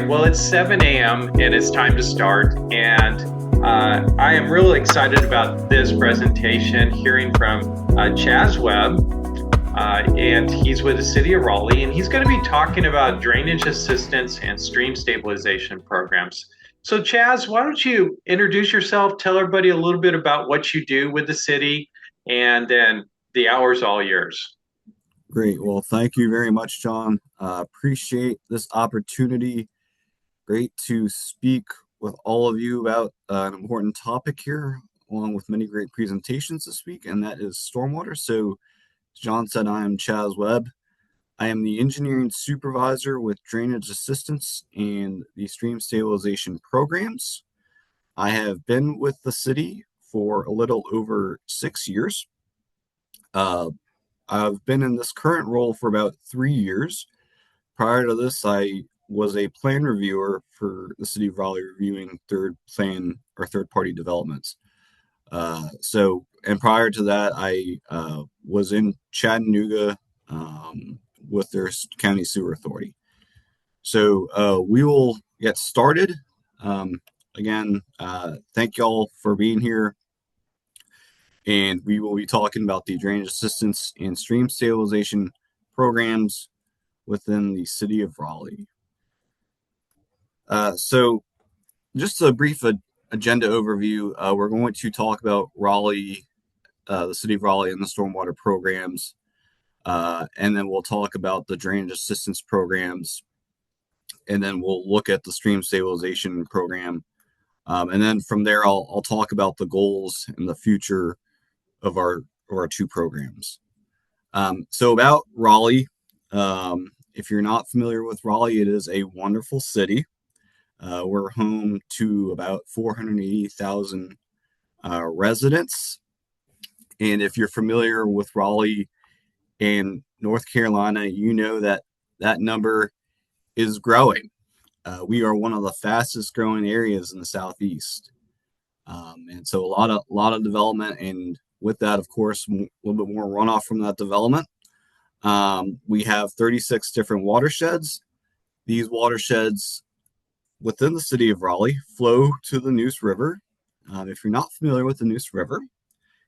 right. Well, it's 7 a.m. and it's time to start. And I am really excited about this presentation, hearing from Chaz Webb. And he's with the City of Raleigh, and he's going to be talking about drainage assistance and stream stabilization programs. So, Chaz, why don't you introduce yourself, tell everybody a little bit about what you do with the city, and then the hour's all yours. Great. Well, thank you very much, John. Appreciate this opportunity. Great to speak with all of you about an important topic here, along with many great presentations this week, and that is stormwater. So, as John said, I am Chaz Webb. I am the engineering supervisor with drainage assistance and the stream stabilization programs. I have been with the city for a little over 6 years. I've been in this current role for about 3 years. Prior to this, I was a plan reviewer for the City of Raleigh, reviewing third-party developments. And prior to that, I was in Chattanooga with their county sewer authority. So we will get started. Again, thank y'all for being here. And we will be talking about the drainage assistance and stream stabilization programs within the City of Raleigh. So just a brief agenda overview. We're going to talk about Raleigh, the City of Raleigh and the stormwater programs. And then we'll talk about the drainage assistance programs. And then we'll look at the stream stabilization program. And then from there, I'll talk about the goals and the future of our two programs. So about Raleigh, if you're not familiar with Raleigh, it is a wonderful city. We're home to about 480,000 residents. And if you're familiar with Raleigh and North Carolina, you know that that number is growing. We are one of the fastest growing areas in the Southeast. And so a lot of development, and with that, of course, a little bit more runoff from that development. We have 36 different watersheds. These watersheds within the city of Raleigh flow to the Neuse River. If you're not familiar with the Neuse River,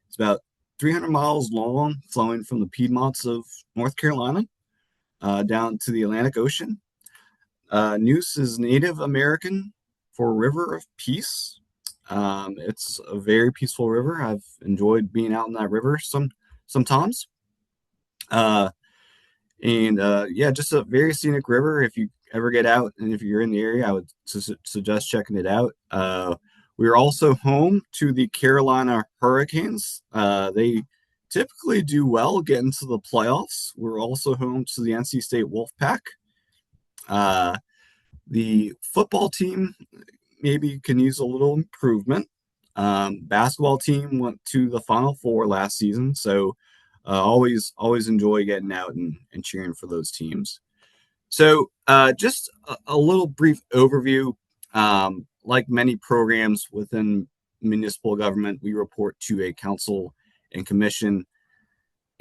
it's about 300 miles long, flowing from the Piedmonts of North Carolina down to the Atlantic Ocean. Neuse is Native American for River of Peace. It's a very peaceful river. I've enjoyed being out in that river sometimes. Just a very scenic river. If you ever get out and if you're in the area, I would suggest checking it out. We're also home to the Carolina Hurricanes. They typically do well, get into the playoffs. We're also home to the NC State Wolfpack. The football team maybe can use a little improvement. Basketball team went to the Final Four last season, so always enjoy getting out and cheering for those teams. So just a little brief overview. Like many programs within municipal government, we report to a council and commission.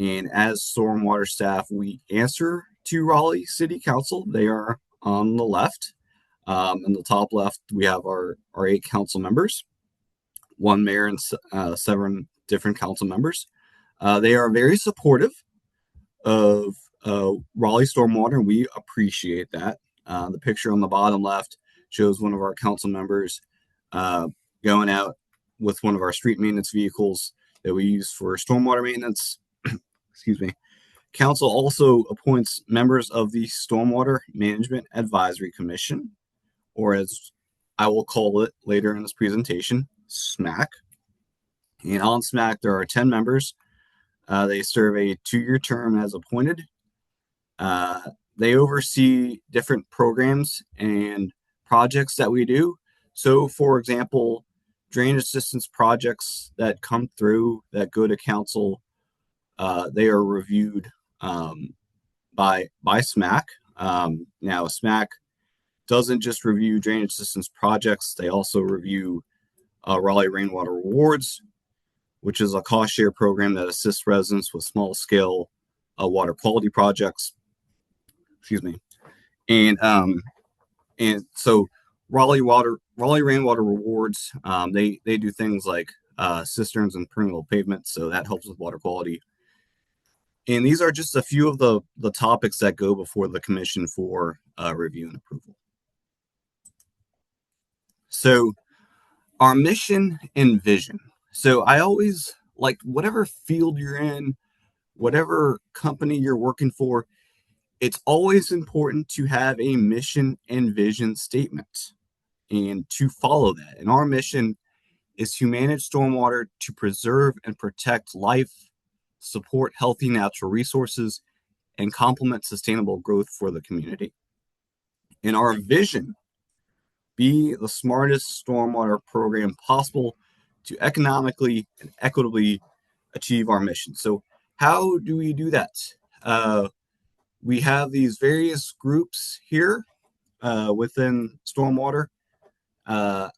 And as stormwater staff, we answer to Raleigh City Council. They are on the left. In the top left, we have our 8 council members, 1 mayor and 7 different council members. They are very supportive of Raleigh Stormwater, and we appreciate that. The picture on the bottom left shows one of our council members going out with one of our street maintenance vehicles that we use for stormwater maintenance. Excuse me. Council also appoints members of the Stormwater Management Advisory Commission, or as I will call it later in this presentation, SMAC. And on SMAC, there are 10 members. They serve a 2-year term as appointed. They oversee different programs and projects that we do. So, for example, drainage assistance projects that come through that go to council, they are reviewed by SMAC. Now, SMAC doesn't just review drainage assistance projects. They also review Raleigh Rainwater Rewards, which is a cost share program that assists residents with small scale water quality projects. Excuse me. And And so Raleigh Rainwater Rewards, they do things like cisterns and permeable pavements, so that helps with water quality. And these are just a few of the topics that go before the commission for review and approval. So our mission and vision. So I always like whatever field you're in, whatever company you're working for, it's always important to have a mission and vision statement and to follow that. And our mission is to manage stormwater to preserve and protect life, support healthy natural resources, and complement sustainable growth for the community. In our vision, be the smartest stormwater program possible to economically and equitably achieve our mission. So, how do we do that? We have these various groups here within stormwater. Uh,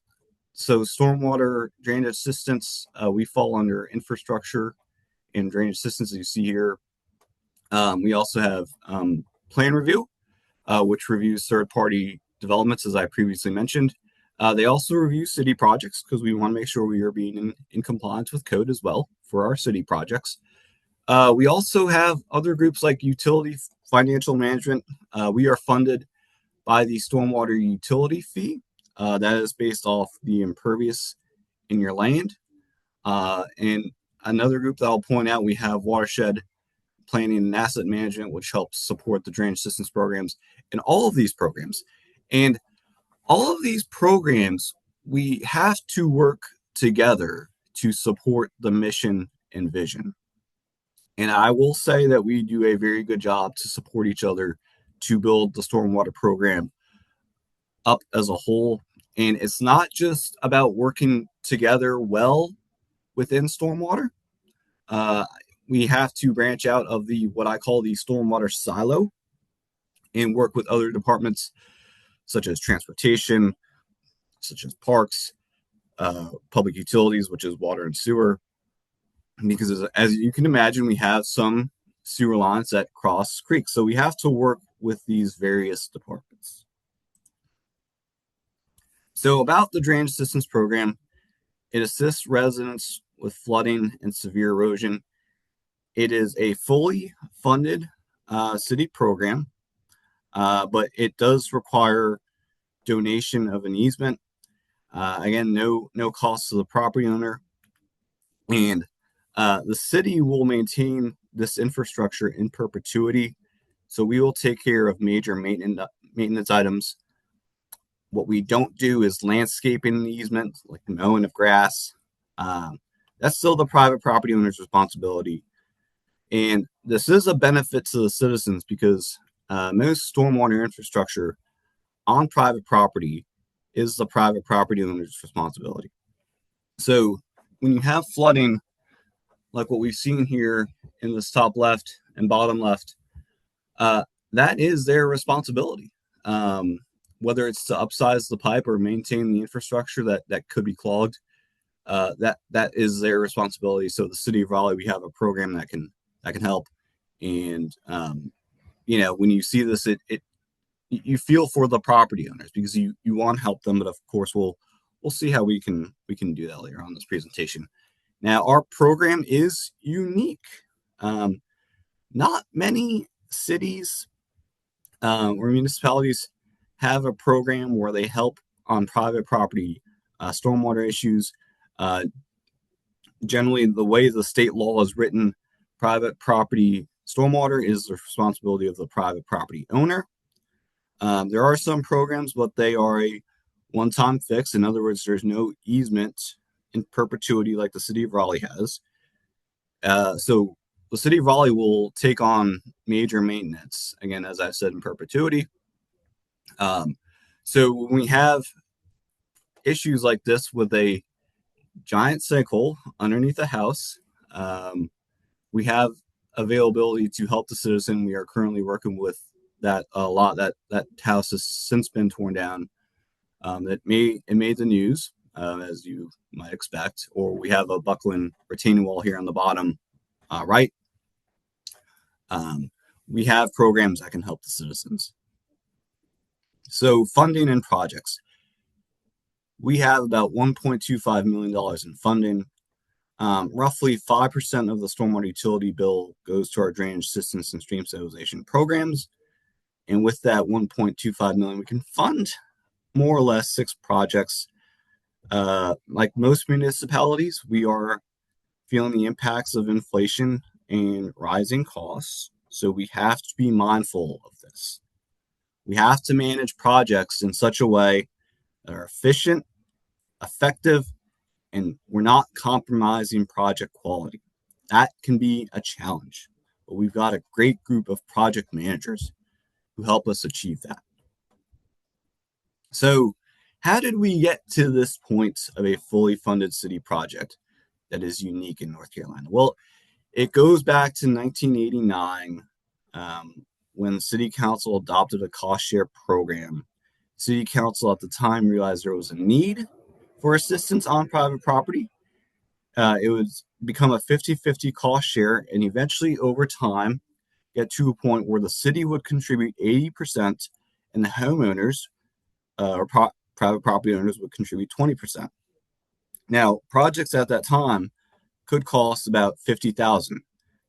so, stormwater drainage assistance, we fall under infrastructure and drainage assistance, as you see here. We also have plan review, which reviews third-party developments, as I previously mentioned. They also review city projects because we want to make sure we are being in compliance with code as well for our city projects. We also have other groups like utility financial management. We are funded by the stormwater utility fee. That is based off the impervious in your land. And another group that I'll point out, we have watershed planning and asset management, which helps support the drainage assistance programs and all of these programs. And all of these programs, we have to work together to support the mission and vision. And I will say that we do a very good job to support each other to build the stormwater program up as a whole. And it's not just about working together well within stormwater. We have to branch out of the what I call the stormwater silo and work with other departments such as transportation, such as parks, public utilities, which is water and sewer. Because as you can imagine, we have some sewer lines that cross creeks. So we have to work with these various departments. So about the drainage assistance program, it assists residents with flooding and severe erosion. It is a fully funded city program, but it does require donation of an easement. Again, no cost to the property owner. And the city will maintain this infrastructure in perpetuity. So we will take care of major maintenance items. What we don't do is landscaping the easement, like mowing of grass. That's still the private property owner's responsibility. And this is a benefit to the citizens because most stormwater infrastructure on private property is the private property owner's responsibility. So when you have flooding, like what we've seen here in this top left and bottom left, that is their responsibility. Whether it's to upsize the pipe or maintain the infrastructure that could be clogged, that is their responsibility. So the City of Raleigh, we have a program that can help. And when you see this, you feel for the property owners because you want to help them, but of course we'll see how we can do that later on in this presentation. Now our program is unique. Not many cities or municipalities have a program where they help on private property stormwater issues. Generally, the way the state law is written, private property stormwater is the responsibility of the private property owner. There are some programs, but they are a one-time fix. In other words, there's no easement in perpetuity like the City of Raleigh has. So the City of Raleigh will take on major maintenance, again, as I said, in perpetuity. So when we have issues like this with a giant sinkhole underneath the house, we have availability to help the citizen. We are currently working with that a lot. That house has since been torn down. It made the news, as you might expect. Or we have a buckling retaining wall here on the bottom right. We have programs that can help the citizens. So funding and projects. We have about $1.25 million in funding. Roughly 5% of the stormwater utility bill goes to our drainage systems and stream stabilization programs. And with that 1.25 million, we can fund more or less 6 projects. Like most municipalities, we are feeling the impacts of inflation and rising costs. So we have to be mindful of this. We have to manage projects in such a way that are efficient, effective, and we're not compromising project quality. That can be a challenge, but we've got a great group of project managers who help us achieve that. So, how did we get to this point of a fully funded city project that is unique in North Carolina? Well, it goes back to 1989 when the City Council adopted a cost share program. City Council at the time realized there was a need for assistance on private property. It would become a 50-50 cost share, and eventually over time get to a point where the city would contribute 80% and the homeowners private property owners would contribute 20%. Now, projects at that time could cost about $50,000.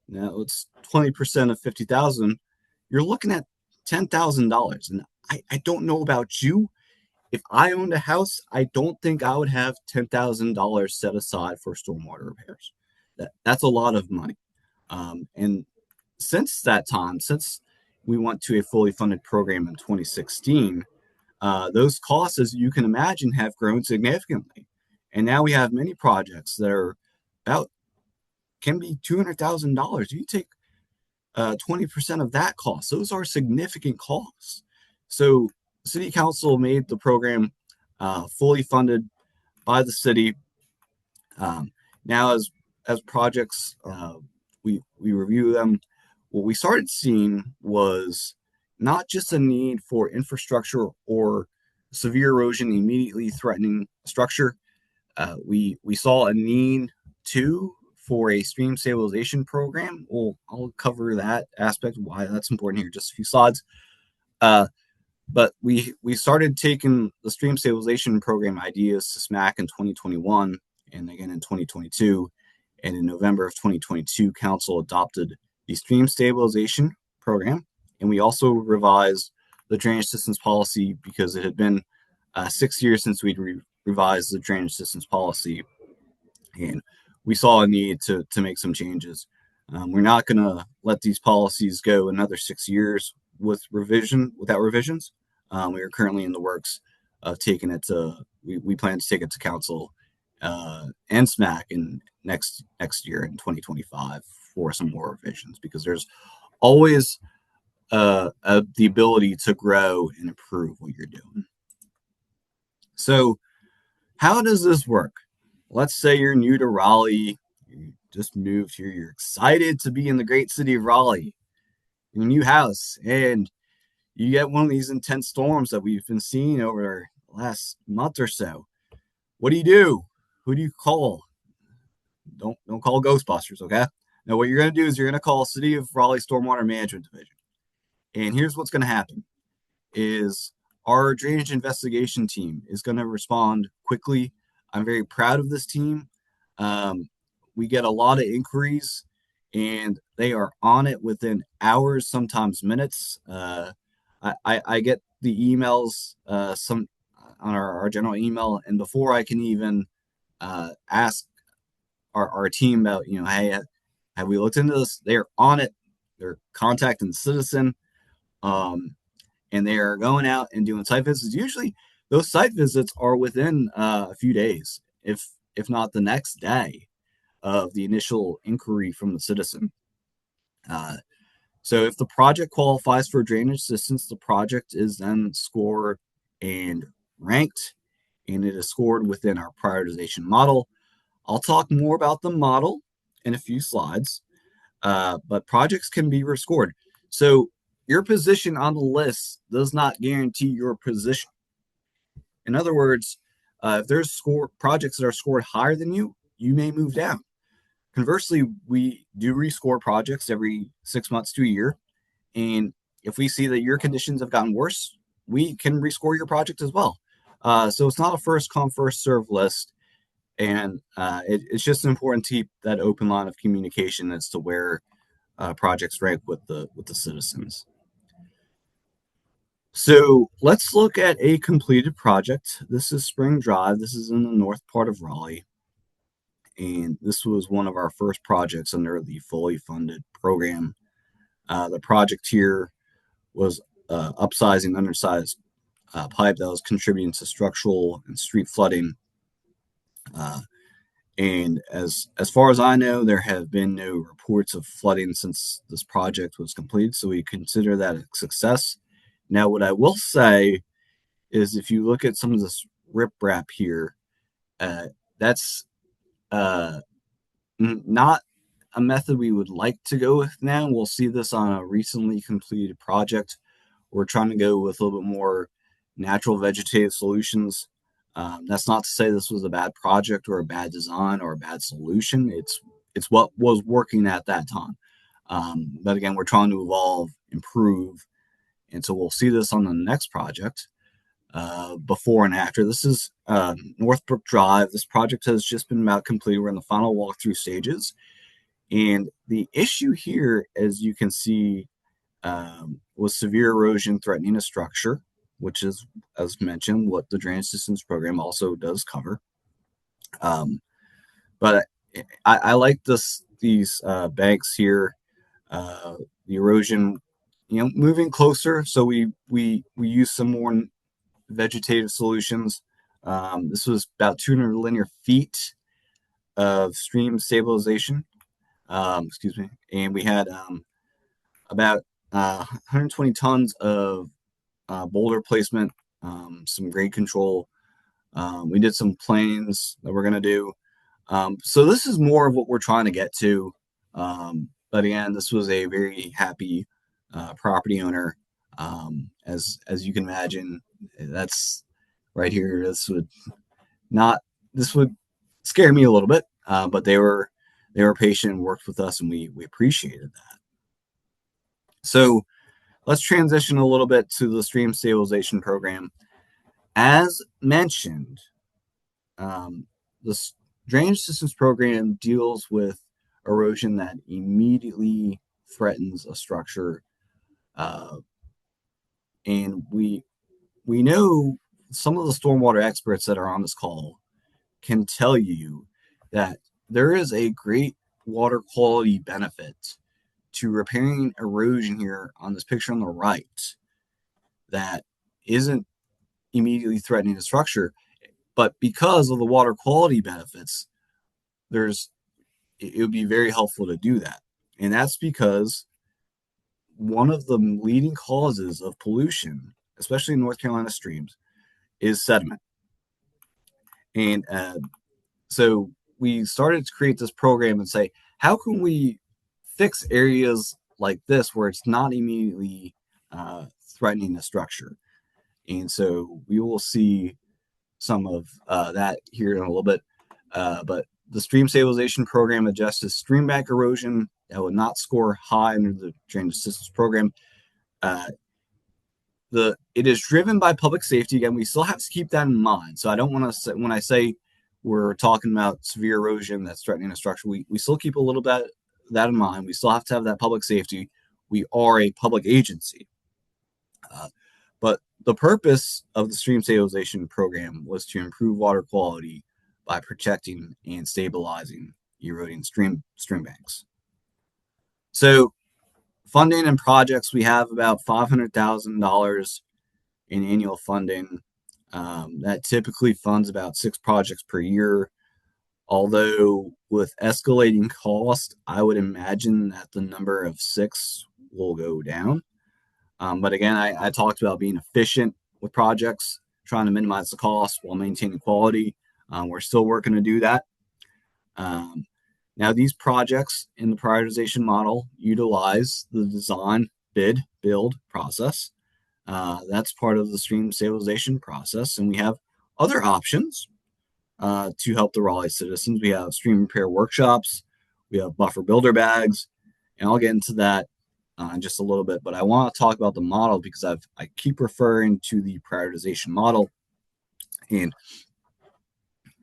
Now, it's 20% of $50,000. You're looking at $10,000. And I don't know about you. If I owned a house, I don't think I would have $10,000 set aside for stormwater repairs. That's a lot of money. And since that time, since we went to a fully funded program in 2016, those costs, as you can imagine, have grown significantly. And now we have many projects that are about, can be $200,000. You take 20% of that cost. Those are significant costs. So City Council made the program fully funded by the city. Now, as projects, we review them. What we started seeing was not just a need for infrastructure or severe erosion immediately threatening structure. We saw a need too for a stream stabilization program. Well, I'll cover that aspect, why that's important here in just a few slides. But we started taking the stream stabilization program ideas to SMAC in 2021 and again in 2022. And in November of 2022, Council adopted the stream stabilization program. And we also revised the drainage systems policy because it had been 6 years since we'd revised the drainage systems policy. And we saw a need to make some changes. We're not going to let these policies go another 6 years without revisions. We are currently in the works of taking it to, we plan to take it to council and SMAC in next year in 2025 for some more revisions, because there's always the ability to grow and improve what you're doing. So how does this work? Let's say you're new to Raleigh, you just moved here, you're excited to be in the great city of Raleigh, your new house, and you get one of these intense storms that we've been seeing over the last month or so. What do? Who do you call? Don't call Ghostbusters, okay? Now, what you're going to do is you're going to call City of Raleigh Stormwater Management Division. And here's what's going to happen is our drainage investigation team is going to respond quickly. I'm very proud of this team. We get a lot of inquiries, and they are on it within hours, sometimes minutes. I get the emails some on our general email, and before I can even ask our team about, hey, have we looked into this? They're on it. They're contacting the citizen, and they are going out and doing site visits. Usually, those site visits are within a few days, if not the next day of the initial inquiry from the citizen. So if the project qualifies for drainage assistance, the project is then scored and ranked, and it is scored within our prioritization model. I'll talk more about the model in a few slides, but projects can be rescored. So your position on the list does not guarantee your position. In other words, if there's projects that are scored higher than you, you may move down. Conversely, we do rescore projects every 6 months to a year. And if we see that your conditions have gotten worse, we can rescore your project as well. So it's not a first come, first serve list. And it's just important to keep that open line of communication as to where projects rank with the citizens. So let's look at a completed project. This is Spring Drive. This is in the north part of Raleigh. And this was one of our first projects under the fully funded program. The project here was upsizing undersized pipe that was contributing to structural and street flooding. And as far as I know, there have been no reports of flooding since this project was completed, so we consider that a success. Now, what I will say is if you look at some of this riprap here, that's not a method we would like to go with now. We'll see this on a recently completed project. We're trying to go with a little bit more natural vegetative solutions. That's not to say this was a bad project or a bad design or a bad solution. It's what was working at that time. But again, we're trying to evolve, improve, and so we'll see this on the next project, before and after. This is Northbrook Drive. This project has just been about completed. We're in the final walkthrough stages. And the issue here, as you can see, was severe erosion threatening a structure, which is, as mentioned, what the Drainage Systems Program also does cover. But I like these banks here. The erosion, moving closer. So we use some more vegetative solutions. This was about 200 linear feet of stream stabilization. Excuse me. And we had about 120 tons of boulder placement, some grade control. We did some planes that we're going to do. So this is more of what we're trying to get to. But again, this was a very happy property owner. As you can imagine, that's right here. This would scare me a little bit, but they were patient and worked with us, and we appreciated that. So let's transition a little bit to the stream stabilization program. As mentioned, the Drainage Systems Program deals with erosion that immediately threatens a structure, and we know some of the stormwater experts that are on this call can tell you that there is a great water quality benefit to repairing erosion here on this picture on the right that isn't immediately threatening the structure, but because of the water quality benefits, it would be very helpful to do that. And that's because one of the leading causes of pollution, especially in North Carolina streams, is sediment. And so we started to create this program and say, how can we fix areas like this where it's not immediately threatening the structure? And so we will see some of that here in a little bit. But the stream stabilization program adjusts stream bank erosion that would not score high under the Drainage Systems Program. It is driven by public safety. Again, we still have to keep that in mind. So I don't want to say, when I say we're talking about severe erosion that's threatening a structure, we still keep a little bit that in mind. We still have to have that public safety. We are a public agency. But the purpose of the stream stabilization program was to improve water quality by protecting and stabilizing eroding stream banks. So funding and projects, we have about $500,000 in annual funding. That typically funds about 6 projects per year. Although with escalating cost, I would imagine that the number of 6 will go down. But again, I talked about being efficient with projects, trying to minimize the cost while maintaining quality. We're still working to do that. Now, these projects in the prioritization model utilize the design, bid, build process. That's part of the stream stabilization process. And we have other options to help the Raleigh citizens. We have stream repair workshops. We have buffer builder bags. And I'll get into that in just a little bit, but I want to talk about the model because I keep referring to the prioritization model. And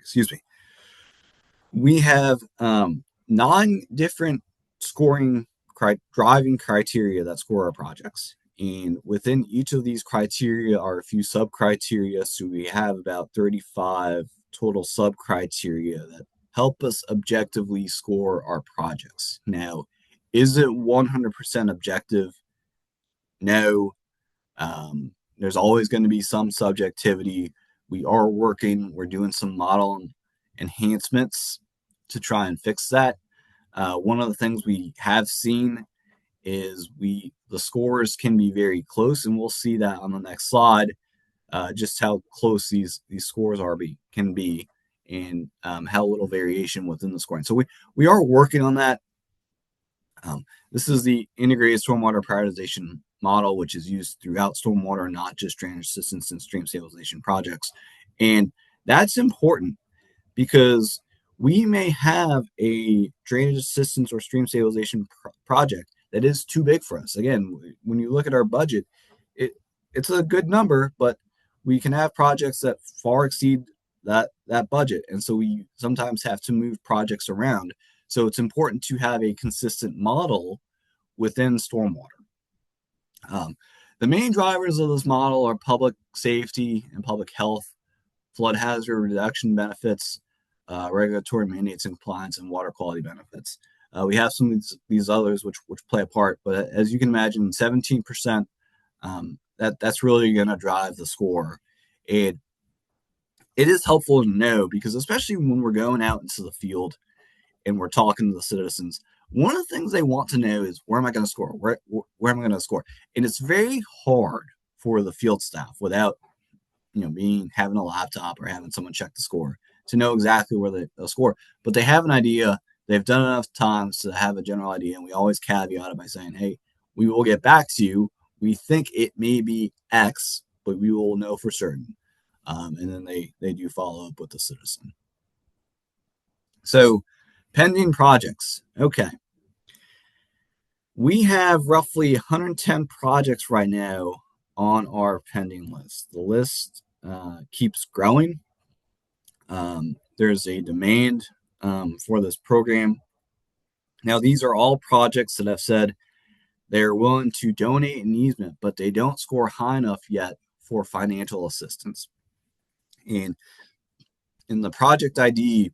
excuse me, we have 9 different scoring driving criteria that score our projects. And within each of these criteria are a few sub criteria. So we have about 35 total sub criteria that help us objectively score our projects. Now, is it 100% objective? No. There's always going to be some subjectivity. We're doing some model enhancements to try and fix that. One of the things we have seen is the scores can be very close, and we'll see that on the next slide, just how close these scores can be, and how little variation within the scoring. So we are working on that. This is the integrated stormwater prioritization model, which is used throughout stormwater, not just drainage assistance and stream stabilization projects. And that's important because we may have a drainage assistance or stream stabilization project that is too big for us. Again, when you look at our budget, it's a good number, but we can have projects that far exceed that budget. And so we sometimes have to move projects around. So it's important to have a consistent model within stormwater. The main drivers of this model are public safety and public health, flood hazard reduction benefits, regulatory mandates and compliance, and water quality benefits. We have some of these others which play a part, but as you can imagine, 17%, that's really going to drive the score. And it is helpful to know because especially when we're going out into the field and we're talking to the citizens, one of the things they want to know is where am I going to score? Where am I going to score? And it's very hard for the field staff without having a laptop or having someone check the score to know exactly where they'll score. But they have an idea. They've done enough times to have a general idea, and we always caveat it by saying, hey, we will get back to you. We think it may be X, but we will know for certain. And then they do follow up with the citizen. So pending projects. Okay. We have roughly 110 projects right now on our pending list. The list keeps growing. There's a demand for this program. Now, these are all projects that have said they're willing to donate an easement, but they don't score high enough yet for financial assistance. And in the project ID,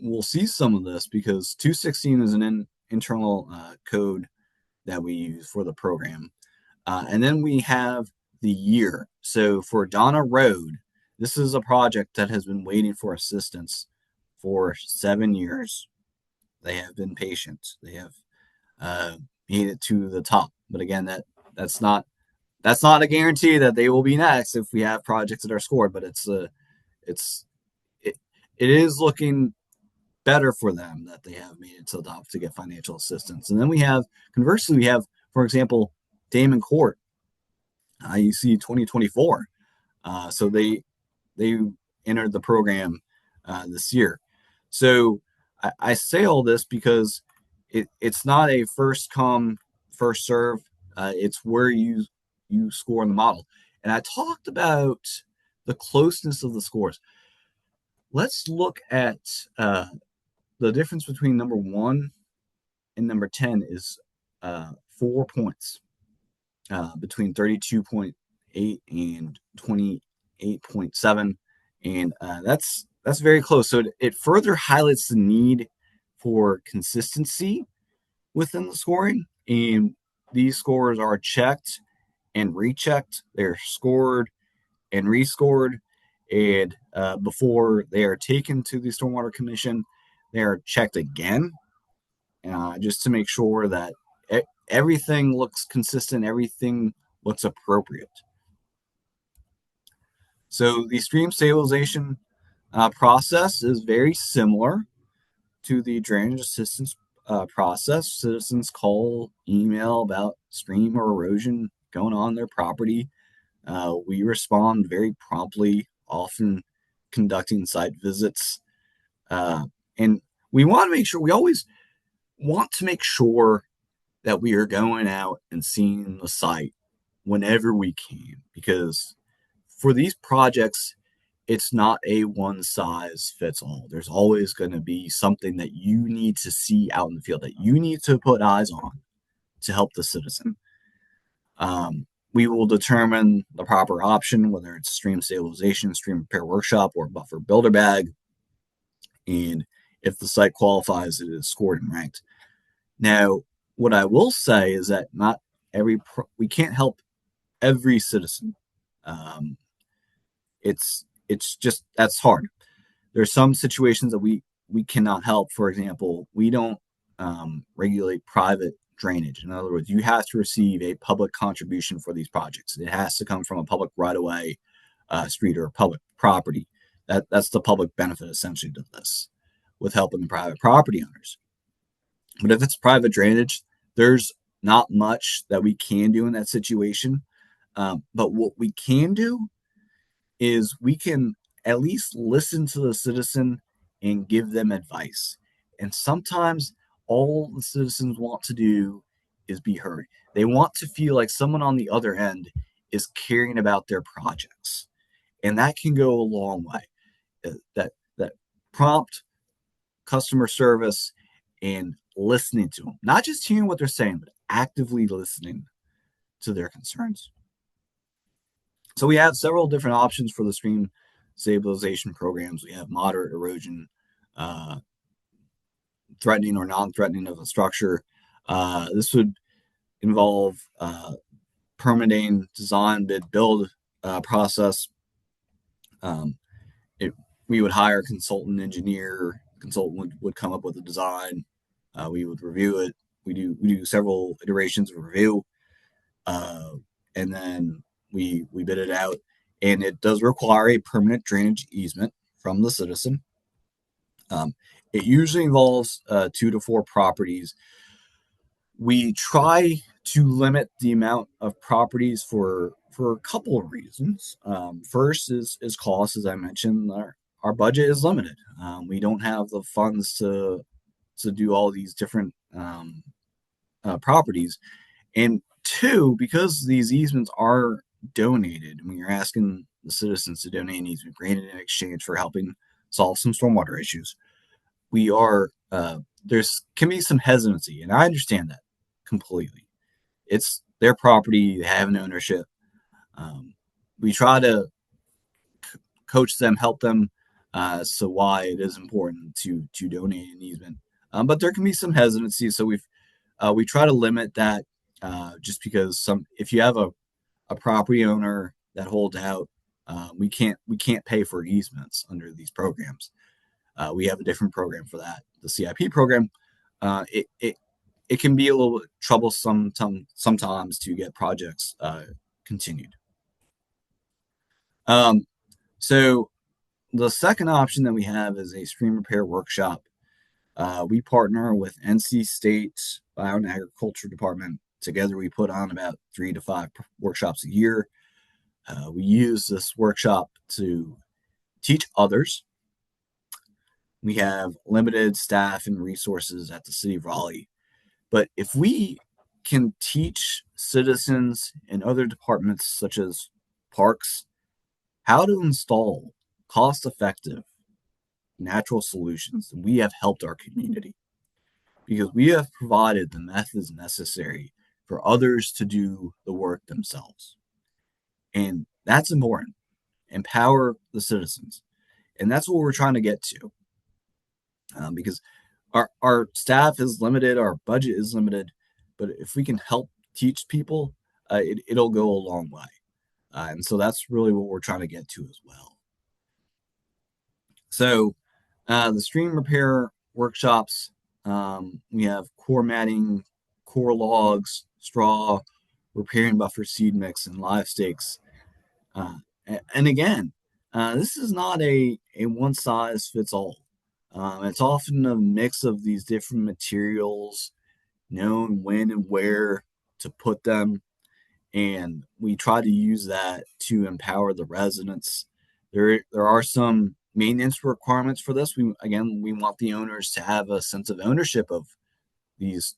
we'll see some of this because 216 is an internal code that we use for the program. And then we have the year. So for Donna Road, this is a project that has been waiting for assistance for 7 years. They have been patient. They have made it to the top. But again, that's not a guarantee that they will be next if we have projects that are scored. But it is looking better for them that they have made it to the top to get financial assistance. And then conversely, we have, for example, Damon Court, IUC 2024. So they entered the program this year. So I say all this because it's not a first come, first serve. It's where you score in the model. And I talked about the closeness of the scores. Let's look at the difference between number 1 and number 10 is 4 points between 32.8 and 28.7. And that's very close. So it further highlights the need for consistency within the scoring. And these scores are checked and rechecked. They're scored and rescored. And before they are taken to the Stormwater Commission, they are checked again just to make sure that everything looks consistent, everything looks appropriate. So the stream stabilization process is very similar to the drainage assistance process. Citizens call, email about stream or erosion going on their property. We respond very promptly, often conducting site visits. And we always want to make sure that we are going out and seeing the site whenever we can, because for these projects, it's not a one size fits all. There's always going to be something that you need to see out in the field, that you need to put eyes on to help the citizen. We will determine the proper option, whether it's stream stabilization, stream repair workshop, or buffer builder bag. And if the site qualifies, it is scored and ranked. Now, what I will say is that not we can't help every citizen. Um, it's just that's hard. There's some situations that we cannot help. For example, we don't regulate private drainage. In other words, you have to receive a public contribution for these projects. It has to come from a public right-of-way, street, or public property. That's the public benefit essentially to this, with helping the private property owners. But if it's private drainage, there's not much that we can do in that situation. But what we can do is we can at least listen to the citizen and give them advice. And sometimes all the citizens want to do is be heard. They want to feel like someone on the other end is caring about their projects. And that can go a long way. That prompt customer service and listening to them, not just hearing what they're saying, but actively listening to their concerns. So we have several different options for the stream stabilization programs. We have moderate erosion, threatening or non-threatening of the structure. This would involve permitting, design, bid, build process. We would hire a consultant engineer. Consultant would come up with a design. We would review it. We do several iterations of review, and then we bid it out. And it does require a permanent drainage easement from the citizen. It usually involves 2 to 4 properties. We try to limit the amount of properties for a couple of reasons. First is cost, as I mentioned. Our budget is limited. We don't have the funds to do all these different properties. And 2, because these easements are donated, when you're asking the citizens to donate an easement granted in exchange for helping solve some stormwater issues, we are there's can be some hesitancy, and I understand that completely. It's their property; they have an ownership. We try to coach them, help them, so why it is important to donate an easement. But there can be some hesitancy, so we try to limit that. Just because if you have a property owner that holds out, we can't pay for easements under these programs. We have a different program for that, the CIP program. It can be a little bit troublesome sometimes to get projects continued. So the second option that we have is a stream repair workshop. We partner with NC State Bio and Agriculture Department. Together, we put on about 3 to 5 workshops a year. We use this workshop to teach others. We have limited staff and resources at the City of Raleigh. But if we can teach citizens in other departments, such as parks, how to install cost-effective natural solutions, we have helped our community, because we have provided the methods necessary for others to do the work themselves. And that's important. Empower the citizens. And that's what we're trying to get to. Because our staff is limited, our budget is limited, but if we can help teach people, it'll go a long way. And so that's really what we're trying to get to as well. So the stream repair workshops, we have core matting, core logs, straw, repairing buffer seed mix, and live stakes. And again, this is not a one size fits all. It's often a mix of these different materials, known when and where to put them, and we try to use that to empower the residents. There are some maintenance requirements for this. We want the owners to have a sense of ownership of these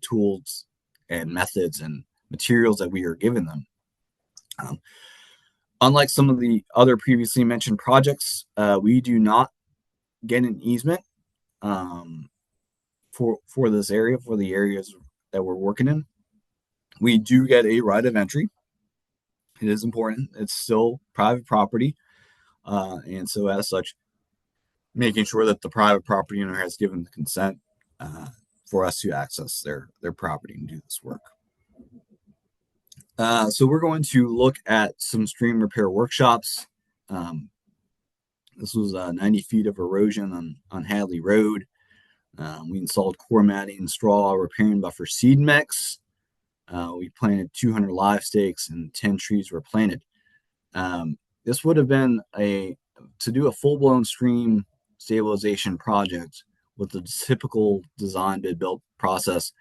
tools and methods and materials that we are giving them. Unlike some of the other previously mentioned projects, we do not get an easement for this area, for the areas that we're working in. We do get a right of entry. It is important. It's still private property. And so as such, making sure that the private property owner has given the consent for us to access their property and do this work. So we're going to look at some stream repair workshops. This was 90 feet of erosion on Hadley Road. We installed core matting, straw, repairing buffer seed mix. We planted 200 live stakes and 10 trees were planted. This would have been to do a full-blown stream stabilization project with the typical design bid build process.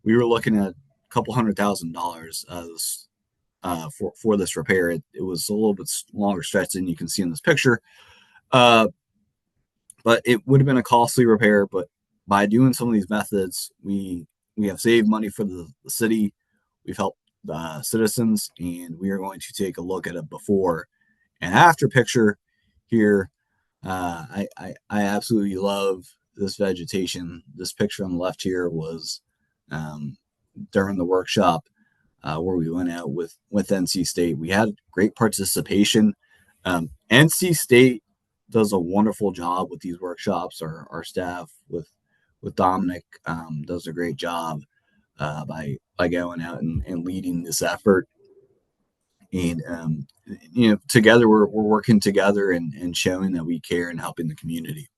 We were looking at a couple $100,000 for this repair. It was a little bit longer stretch than you can see in this picture, but it would have been a costly repair. But by doing some of these methods, we have saved money for the city. We've helped citizens, and we are going to take a look at a before and after picture here. I absolutely love this vegetation. This picture on the left here was during the workshop where we went out with NC State. We had great participation. NC State does a wonderful job with these workshops. Our staff with Dominic does a great job by going out and leading this effort. And together we're working together and showing that we care and helping the community.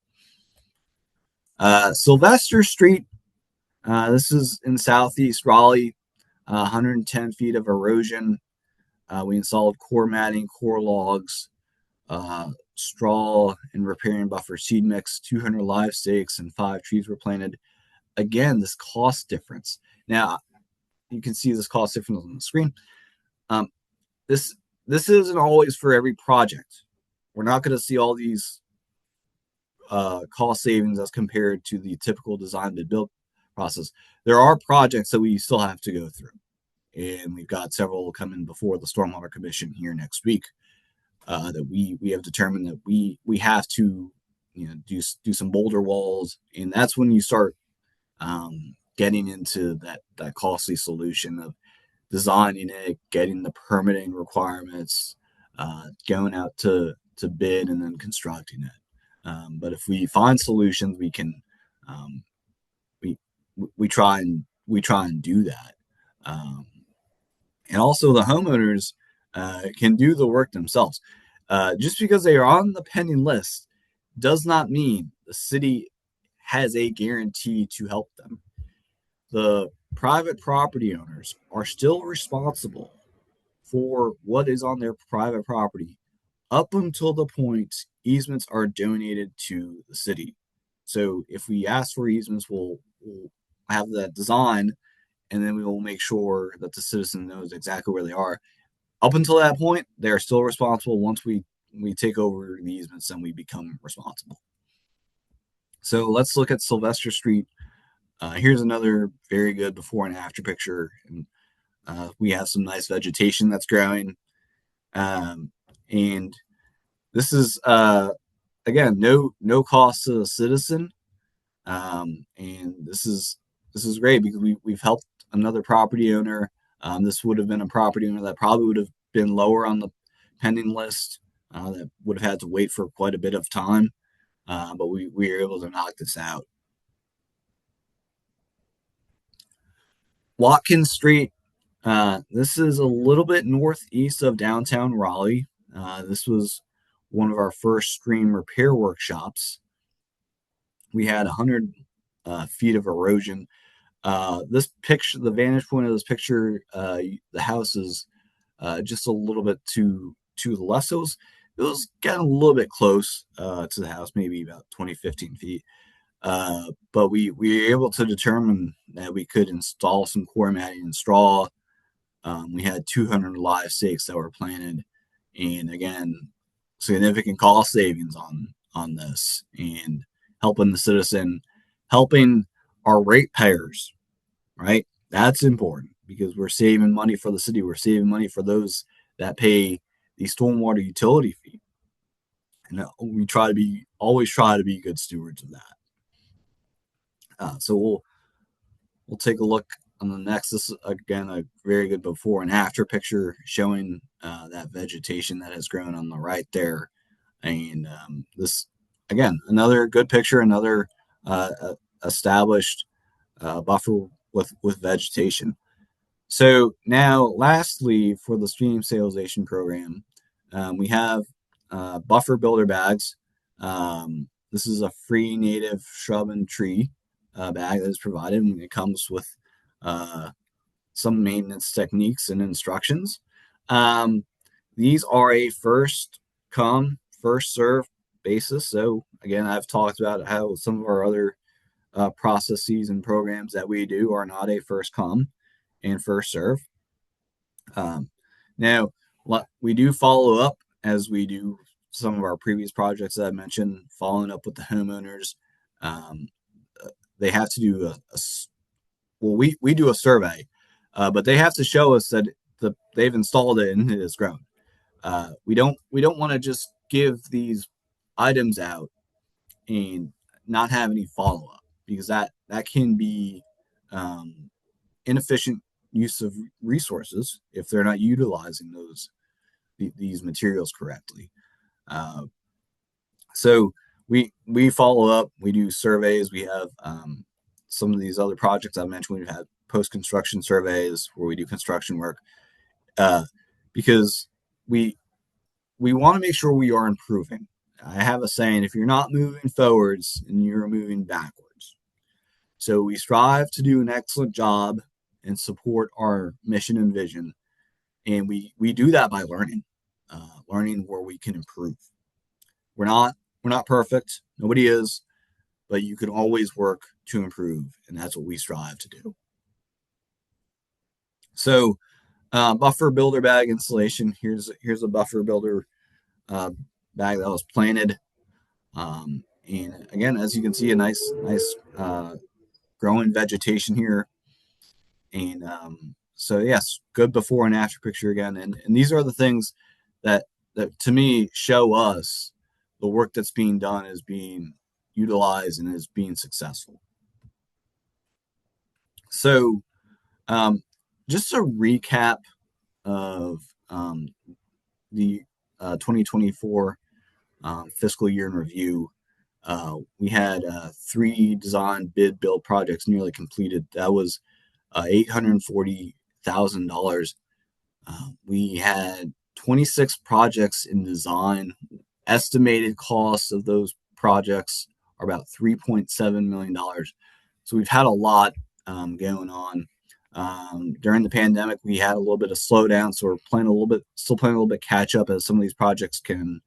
Sylvester Street. This is in Southeast Raleigh. 110 feet of erosion. We installed core matting, core logs, straw, and repairing buffer seed mix. 200 live stakes and 5 trees were planted. Again, this cost difference. Now, you can see this cost difference on the screen. This isn't always for every project. We're not going to see all these cost savings as compared to the typical design to build process. There are projects that we still have to go through, and we've got several coming before the Stormwater Commission here next week that we have determined that we have to do some boulder walls, and that's when you start getting into that costly solution of designing it, getting the permitting requirements, going out to bid, and then constructing it. But if we find solutions, we can we try and do that. And also the homeowners can do the work themselves. Just because they are on the pending list does not mean the city has a guarantee to help them. The private property owners are still responsible for what is on their private property up until the point easements are donated to the city. So if we ask for easements, we'll have that design, and then we will make sure that the citizen knows exactly where they are. Up until that point, they are still responsible. Once we take over the easements, then we become responsible. So let's look at Sylvester Street. Here's another very good before and after picture. And we have some nice vegetation that's growing. And this is, again, no cost to the citizen. And this is great because we've helped another property owner. This would have been a property owner that probably would have been lower on the pending list, that would have had to wait for quite a bit of time. But we were able to knock this out. Watkins Street. This is a little bit northeast of downtown Raleigh. This was one of our first stream repair workshops. We had 100 feet of erosion. This picture, the vantage point of this picture, the house is just a little bit to the left. So it was getting a little bit close to the house, maybe about 20, 15 feet. But we were able to determine that we could install some core matting and straw. We had 200 live stakes that were planted, and again, significant cost savings on this, and helping the citizen, helping our ratepayers, right? That's important. because we're saving money for the city. We're saving money for those that pay the stormwater utility fee. And we always try to be good stewards of that. So we'll take a look on the next. This is again a very good before and after picture showing that vegetation that has grown on the right there. And this again, another good picture, another established buffer with vegetation. So now, lastly, for the stream stabilization program, we have buffer builder bags. This is a free native shrub and tree bag that is provided, and it comes with some maintenance techniques and instructions. These are a first come, first serve basis. So again, I've talked about how some of our other processes and programs that we do are not a first come and first serve. Now, we do follow up as we do some of our previous projects that I mentioned, following up with the homeowners. They have to do we do a survey, but they have to show us that they've installed it and it has grown. We don't want to just give these items out and not have any follow up, because that can be inefficient use of resources if they're not utilizing these materials correctly. So we follow up. We do surveys. We have some of these other projects I mentioned. We've had post-construction surveys where we do construction work because we want to make sure we are improving. I have a saying: if you're not moving forwards, and you're moving backwards. So we strive to do an excellent job and support our mission and vision, and we do that by learning where we can improve. We're not perfect. Nobody is, but you can always work to improve, and that's what we strive to do. So, buffer builder bag installation. Here's a buffer builder bag that was planted, and again, as you can see, a nice growing vegetation here. And so yes, good before and after picture again. And these are the things that to me show us the work that's being done is being utilized and is being successful. So just a recap of the 2024 fiscal year in review. We had 3 design bid build projects nearly completed. That was $840,000. We had 26 projects in design. Estimated costs of those projects are about $3.7 million. So we've had a lot going on. During the pandemic, we had a little bit of slowdown, so we're still playing a little bit catch up, as some of these projects can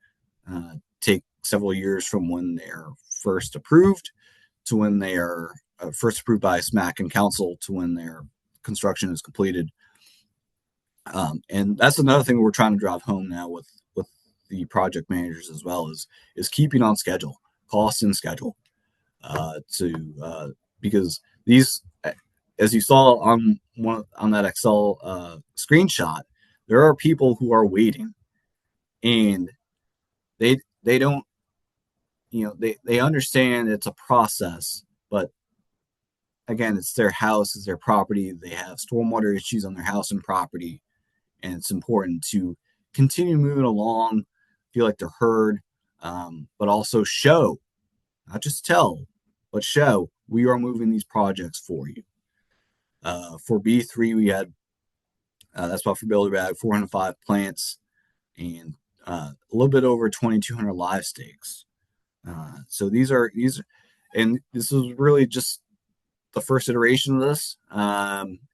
take several years from when they're first approved to when they are first approved by SMAC and council to when their construction is completed. And that's another thing we're trying to drive home now with the project managers as well, is keeping on schedule, cost and schedule, because these, as you saw on that Excel screenshot, there are people who are waiting, and they don't, they understand it's a process, but again, it's their house, it's their property. They have stormwater issues on their house and property, and it's important to continue moving along, feel like they're heard, but also show, not just tell, but show we are moving these projects for you. For B3, we had that's buffer builder bag, 405 plants, and a little bit over 2,200 live stakes. So these are, and this is really just the first iteration of this.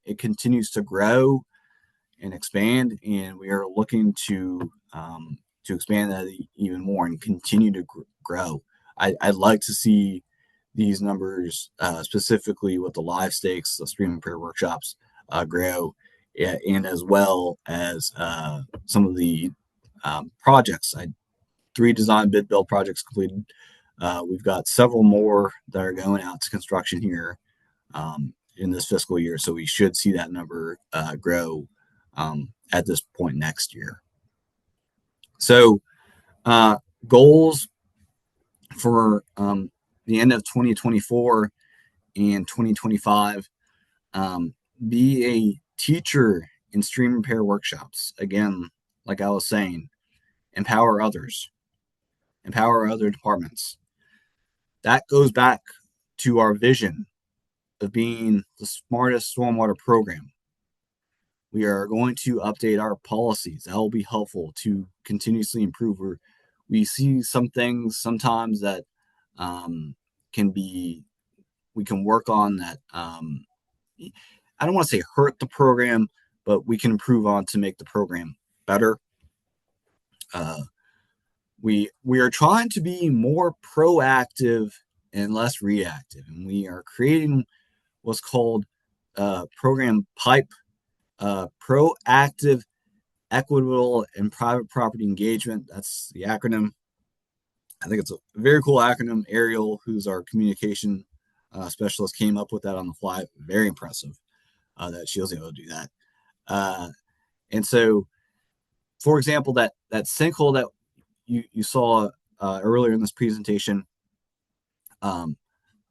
It continues to grow and expand, and we are looking to expand that even more and continue to grow. I'd like to see these numbers, specifically with the live stakes, the stream repair workshops, grow, and as well as some of the projects. 3 design bid build projects completed. We've got several more that are going out to construction here, in this fiscal year, so we should see that number grow at this point next year. So uh, goals for the end of 2024 and 2025, be a teacher in stream repair workshops. Again, like I was saying, empower others, empower other departments. That goes back to our vision of being the smartest stormwater program. We are going to update our policies. That will be helpful to continuously improve. We see some things sometimes that can be, we can work on that. I don't want to say hurt the program, but we can improve on to make the program better. We are trying to be more proactive and less reactive, and we are creating what's called program PIPE, proactive, equitable, and private property engagement. That's the acronym. I think it's a very cool acronym. Ariel, who's our communication specialist, came up with that on the fly. Very impressive that she was able to do that. And so, for example, that sinkhole that you saw earlier in this presentation, I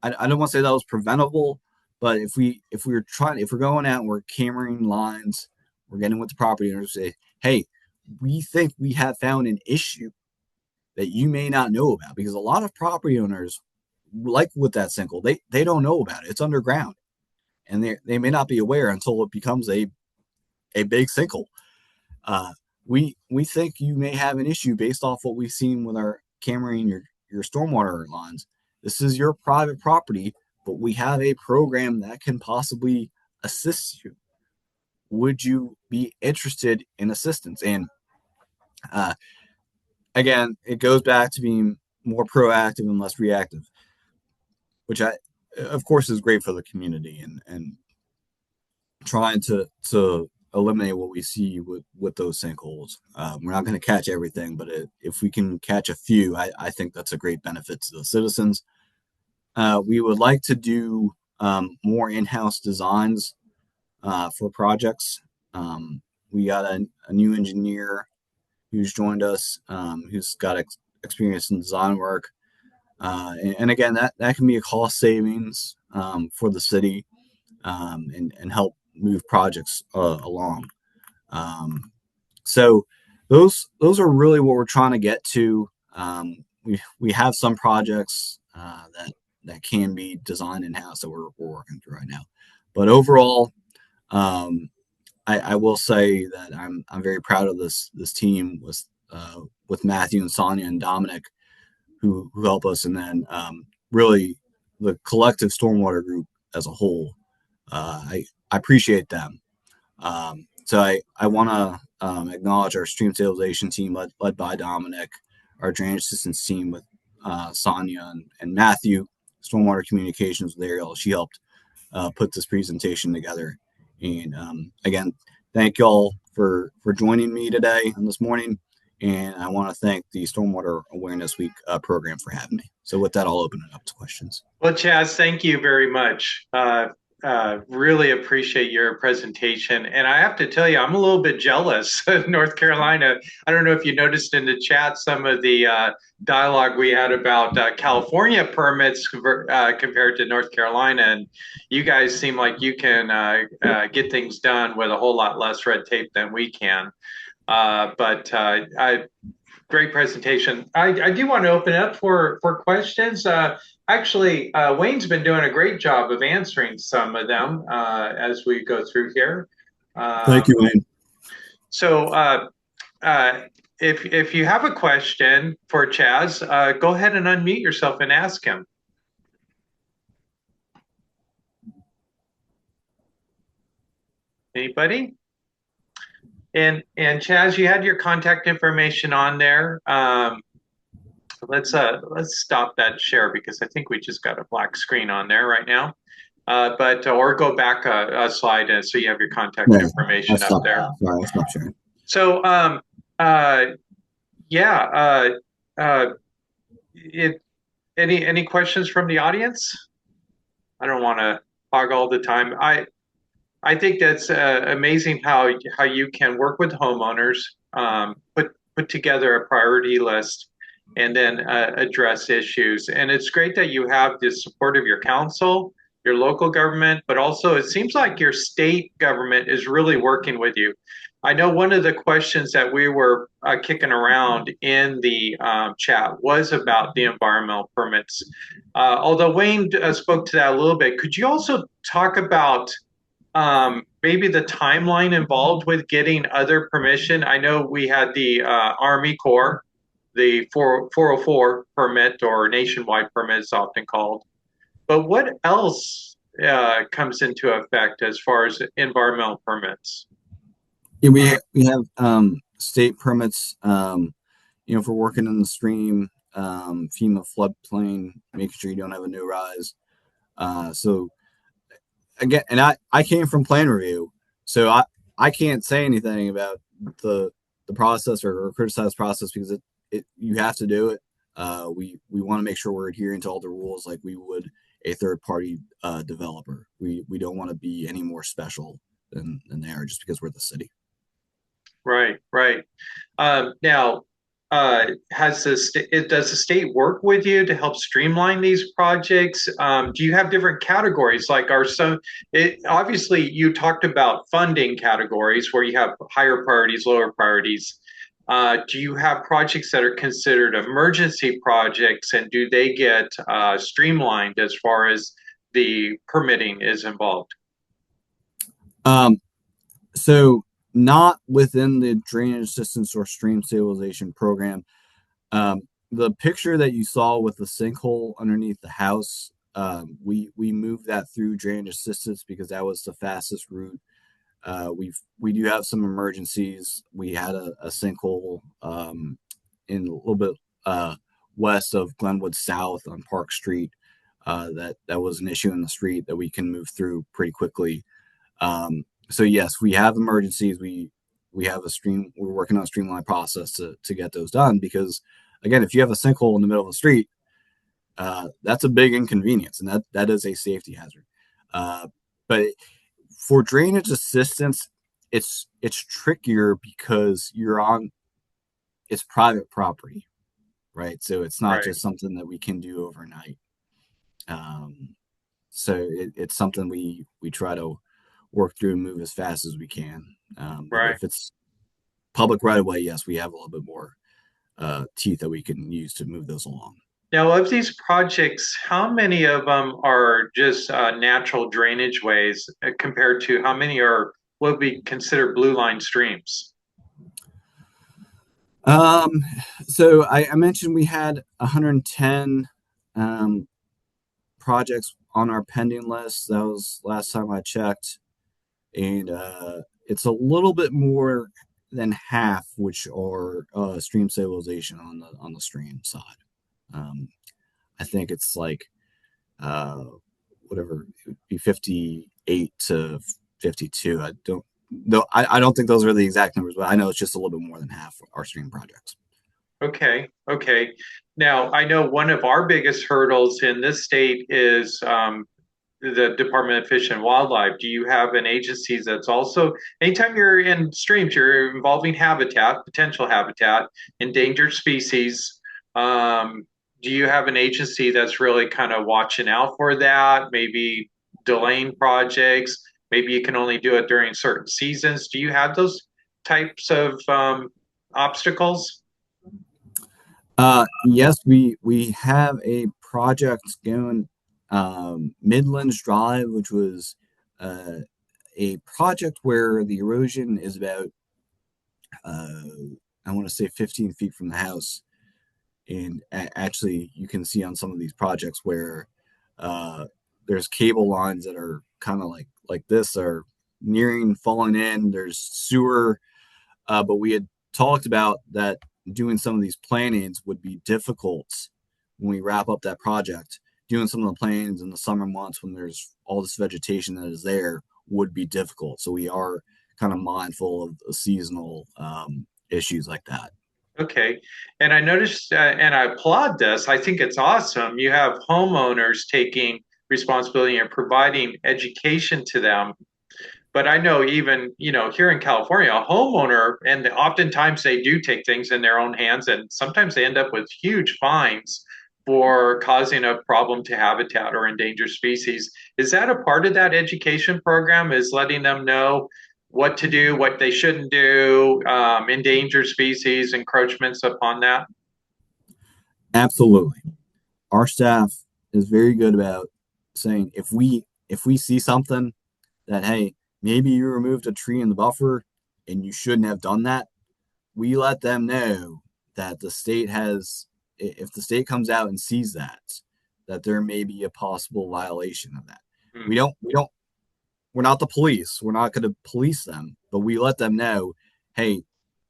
don't want to say that was preventable, but if we're going out and we're cameraing lines, we're getting with the property owners, say, hey, we think we have found an issue that you may not know about, because a lot of property owners, like with that sinkhole, they don't know about it. It's underground, and they may not be aware until it becomes a big sinkhole. We think you may have an issue based off what we've seen with our cameraing your stormwater lines. This is your private property, but we have a program that can possibly assist you. Would you be interested in assistance? And again, it goes back to being more proactive and less reactive, which of course, is great for the community, and trying to eliminate what we see with those sinkholes. We're not going to catch everything, but if we can catch a few, I think that's a great benefit to the citizens. We would like to do more in-house designs for projects. We got a new engineer who's joined us, who's got experience in design work. And again, that can be a cost savings for the city, and help move projects along. So those are really what we're trying to get to. We have some projects that can be designed in-house that we're working through right now. But overall, I will say that I'm very proud of this team with Matthew and Sonia and Dominic, who help us, and then really the collective stormwater group as a whole. I appreciate them. So I want to acknowledge our stream stabilization team led by Dominic, our drainage assistance team with Sonia and Matthew, stormwater communications with Ariel. She helped put this presentation together. And again, thank y'all for joining me today and this morning. And I want to thank the Stormwater Awareness Week program for having me. So with that, I'll open it up to questions. Well, Chaz, thank you very much. Really appreciate your presentation. And I have to tell you, I'm a little bit jealous of North Carolina. I don't know if you noticed in the chat some of the dialogue we had about California permits compared to North Carolina. And you guys seem like you can get things done with a whole lot less red tape than we can. Great presentation. I do want to open it up for questions. Actually, Wayne's been doing a great job of answering some of them as we go through here. Thank you, Wayne. So if you have a question for Chaz, go ahead and unmute yourself and ask him. Anybody? And Chaz, you had your contact information on there. Let's stop that share, because I think we just got a black screen on there right now. Or go back a slide so you have your contact information up there. Sorry, I'll stop sharing. So any questions from the audience? I don't want to hog all the time. I think that's amazing how you can work with homeowners, put together a priority list, and then address issues. And it's great that you have the support of your council, your local government, but also it seems like your state government is really working with you. I know one of the questions that we were kicking around in the chat was about the environmental permits. Although Wayne spoke to that a little bit, could you also talk about maybe the timeline involved with getting other permission? I know we had the Army Corps, the 404 permit or nationwide permit is often called. But what else comes into effect as far as environmental permits? Yeah, we have state permits, for working in the stream, FEMA floodplain, making sure you don't have a new rise. So again, and I came from plan review, so I can't say anything about the the process or criticize process because you have to do it. We want to make sure we're adhering to all the rules like we would a third party developer. We don't want to be any more special than they are just because we're the city. Right, right. Now, does the state work with you to help streamline these projects? Do you have different categories? Like, are some obviously you talked about funding categories where you have higher priorities, lower priorities. Do you have projects that are considered emergency projects, and do they get streamlined as far as the permitting is involved? Um, so not within the drainage assistance or stream stabilization program. The picture that you saw with the sinkhole underneath the house, we moved that through drainage assistance because that was the fastest route. We do have some emergencies. We had a sinkhole in a little bit west of Glenwood South on Park Street. That was an issue in the street that we can move through pretty quickly. So yes, we have emergencies. We have a stream. We're working on a streamlined process to get those done because, again, if you have a sinkhole in the middle of the street, that's a big inconvenience, and that is a safety hazard. But for drainage assistance, it's trickier because you're on it's private property, right? So it's not Right, just something that we can do overnight. Um, so it's something we try to work through and move as fast as we can. But right. if it's public right away, yes, we have a little bit more teeth that we can use to move those along. Now, of these projects, how many of them are just natural drainage ways compared to how many are what we consider blue line streams? Um, so I mentioned we had 110 um, projects on our pending list. That was last time I checked, and it's a little bit more than half, which are stream stabilization on the stream side. Um, I think it's like uh, whatever it would be 58 to 52. I don't though I don't think those are the exact numbers, but I know it's just a little bit more than half our stream projects. Okay, okay. Now, I know one of our biggest hurdles in this state is the Department of Fish and Wildlife. Do you have an agency that's also, anytime you're in streams, you're involving habitat, potential habitat, endangered species. Do you have an agency that's really kind of watching out for that? Maybe delaying projects? Maybe you can only do it during certain seasons. Do you have those types of obstacles? Yes, we have a project going Midlands Drive, which was uh, a project where the erosion is about uh, I want to say 15 feet from the house, and actually you can see on some of these projects where uh, there's cable lines that are kind of like this are nearing falling in. There's sewer, but we had talked about that doing some of these plannings would be difficult when we wrap up that project. Doing some of the plannings in the summer months when there's all this vegetation that is there would be difficult. So we are kind of mindful of seasonal issues like that. Okay. And I applaud this. I think it's awesome. You have homeowners taking responsibility and providing education to them. But I know even, here in California, a homeowner, and oftentimes they do take things in their own hands, and sometimes they end up with huge fines for causing a problem to habitat or endangered species. Is that a part of that education program? Is letting them know what to do, what they shouldn't do, endangered species, encroachments upon that? Absolutely. Our staff is very good about saying if we see something that, hey, maybe you removed a tree in the buffer and you shouldn't have done that, we let them know that the state has, if the state comes out and sees that there may be a possible violation of that. Hmm. We're not the police. We're not going to police them, but we let them know, hey,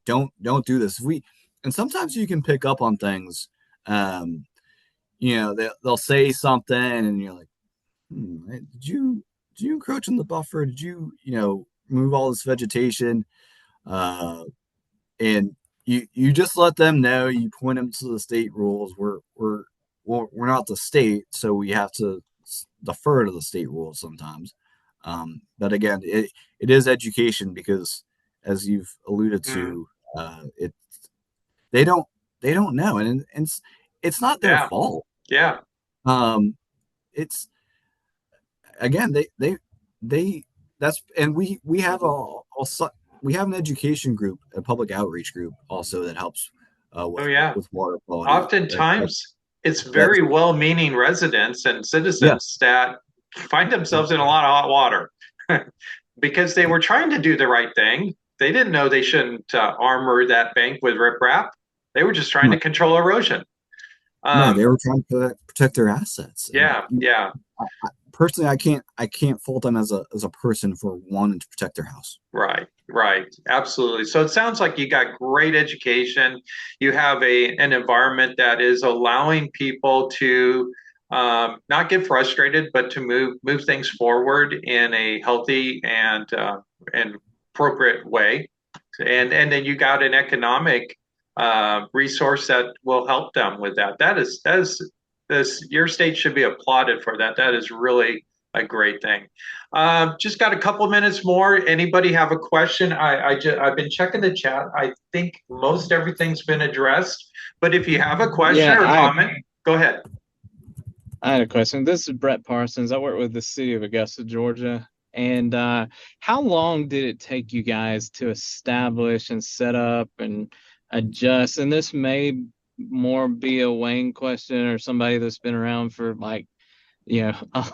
don't do this. And sometimes you can pick up on things. Um, they'll say something, and you're like, hey, did you encroach on the buffer? Did you move all this vegetation? Uh, and you just let them know. You point them to the state rules. We're not the state, so we have to defer to the state rules sometimes. But again, it is education because, as you've alluded Hmm. to, it they don't they don't know, and it's not their Yeah, fault. yeah. Um, it's again they that's and we have we have an education group, a public outreach group also that helps Oh, with yeah. water quality. Oftentimes, it's That's very well-meaning residents and yeah. citizens that find themselves in a lot of hot water because they were trying to do the right thing. They didn't know they shouldn't armor that bank with riprap. They were just trying No, to control erosion. no, Um, they were trying to protect their assets, and yeah, yeah. personally, I can't fault them as a person for wanting to protect their house. Right, right, absolutely. So it sounds like you got great education. You have an environment that is allowing people to not get frustrated, but to move things forward in a healthy and appropriate way. And then you got an economic resource that will help them with that. That is this your state should be applauded for that. That is really a great thing. Just got a couple minutes more. Anybody have a question? I've been checking the chat. I think most everything's been addressed. But if you have a question Yeah, or a I comment, go ahead. I had a question. This is Brett Parsons. I work with the city of Augusta, Georgia. And how long did it take you guys to establish and set up and adjust? And this may more be a Wayne question or somebody that's been around for a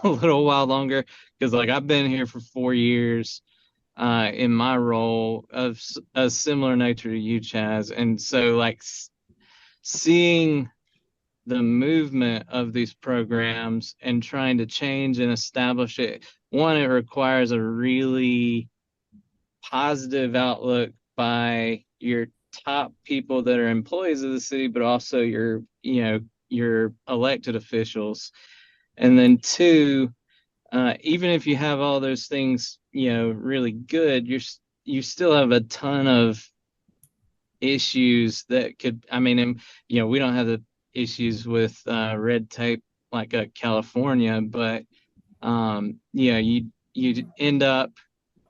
little while longer. Because like I've been here for 4 years in my role of a similar nature to you, Chaz. And so like seeing the movement of these programs and trying to change and establish it. One, it requires a really positive outlook by your top people that are employees of the city, but also your elected officials. And then two, even if you have all those things, really good, you still have a ton of issues that could, I mean, and, we don't have the issues with red tape like California, but you end up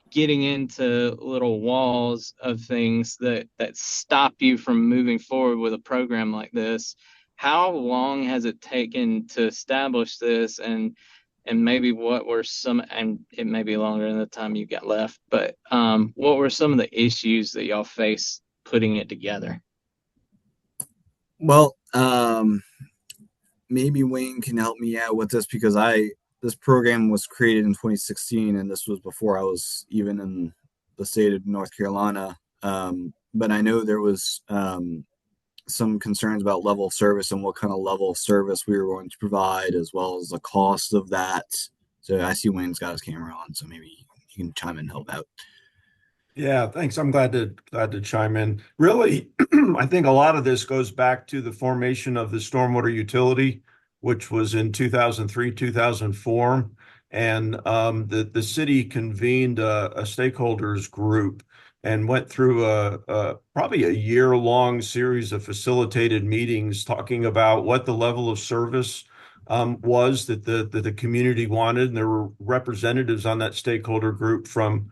getting into little walls of things that stop you from moving forward with a program like this. How long has it taken to establish this, and maybe what were some, and it may be longer than the time you got left, but what were some of the issues that y'all faced putting it together? Well, maybe Wayne can help me out with this because I this program was created in 2016, and this was before I was even in the state of North Carolina. But I know there was some concerns about level of service and what kind of level of service we were going to provide, as well as the cost of that. So I see Wayne's got his camera on, so maybe he can chime in and help out. Yeah, thanks. I'm glad to chime in. Really, I think a lot of this goes back to the formation of the stormwater utility, which was in 2003, 2004. And the city convened a stakeholders group and went through a probably a year-long series of facilitated meetings talking about what the level of service was that the community wanted, and there were representatives on that stakeholder group from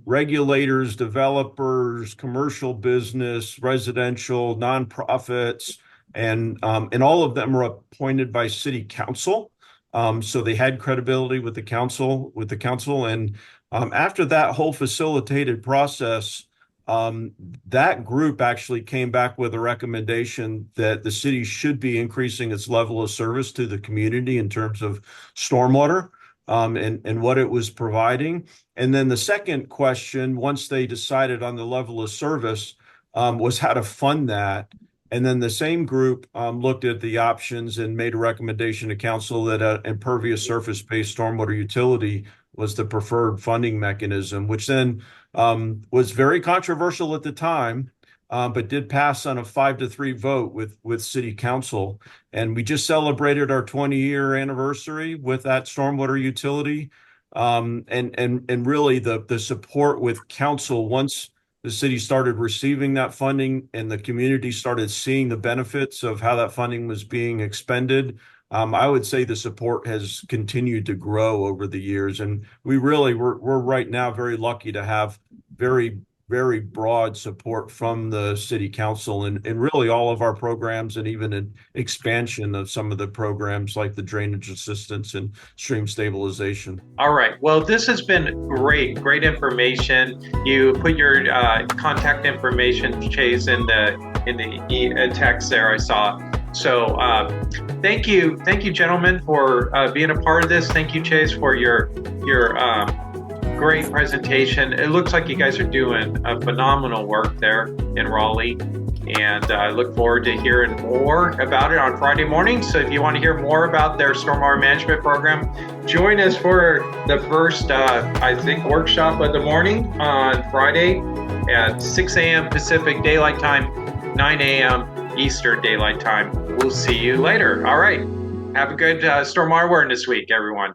regulators, developers, commercial business, residential, nonprofits, and all of them were appointed by city council. So they had credibility with the council, and after that whole facilitated process, that group actually came back with a recommendation that the city should be increasing its level of service to the community in terms of stormwater, and what it was providing. And then the second question, once they decided on the level of service, was how to fund that. And then the same group looked at the options and made a recommendation to council that an impervious surface-based stormwater utility was the preferred funding mechanism, which then was very controversial at the time, but did pass on a 5-3 vote with city council. And we just celebrated our 20-year anniversary with that stormwater utility. And really the support with council, once the city started receiving that funding and the community started seeing the benefits of how that funding was being expended, I would say the support has continued to grow over the years. And we're right now very lucky to have very, very broad support from the city council and really all of our programs, and even an expansion of some of the programs like the drainage assistance and stream stabilization. All right. Well, this has been great information. You put your contact information, Chase, in the text there I saw. So thank you, gentlemen, for being a part of this. Thank you, Chase, for your great presentation. It looks like you guys are doing a phenomenal work there in Raleigh, and I look forward to hearing more about it on Friday morning. So if you want to hear more about their stormwater management program, join us for the first, workshop of the morning on Friday at 6 a.m. Pacific Daylight Time, 9 a.m. Eastern Daylight Time. We'll see you later. All right. Have a good stormwater awareness week, everyone.